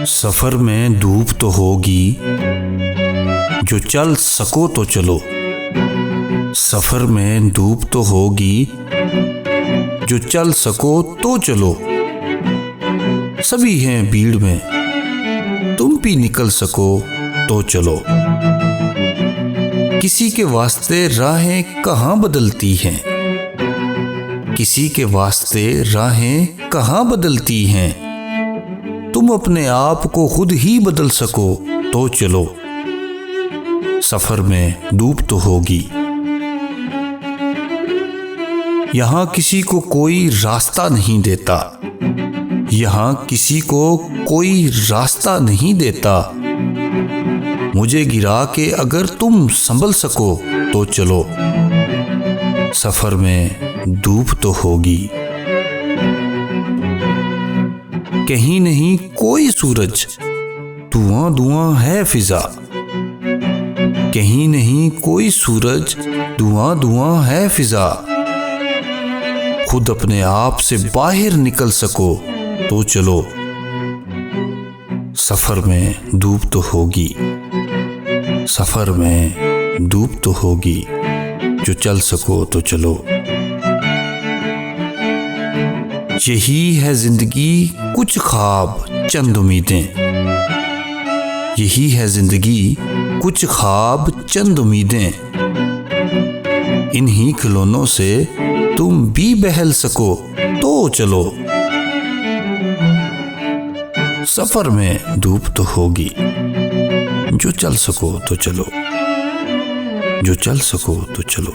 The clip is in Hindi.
सफर में धूप तो होगी, जो चल सको तो चलो। सफर में धूप तो होगी, जो चल सको तो चलो। सभी हैं भीड़ में, तुम भी निकल सको तो चलो। किसी के वास्ते राहें कहाँ बदलती हैं, किसी के वास्ते राहें कहाँ बदलती हैं। तुम अपने आप को खुद ही बदल सको तो चलो। सफर में धूप तो होगी। यहाँ किसी को कोई रास्ता नहीं देता, यहाँ किसी को कोई रास्ता नहीं देता। मुझे गिरा के अगर तुम संभल सको तो चलो। सफर में धूप तो होगी। कहीं नहीं कोई सूरज, धुआं धुआं है फिजा। कहीं नहीं कोई सूरज, धुआं धुआं है फिजा। खुद अपने आप से बाहर निकल सको तो चलो। सफर में धूप तो होगी। सफर में धूप तो होगी, जो चल सको तो चलो। यही है जिंदगी, कुछ ख्वाब चंद उम्मीदें। यही है जिंदगी, कुछ ख्वाब चंद उम्मीदें। इन्हीं खिलौनों से तुम भी बहल सको तो चलो। सफर में धूप तो होगी, जो चल सको तो चलो। जो चल सको तो चलो।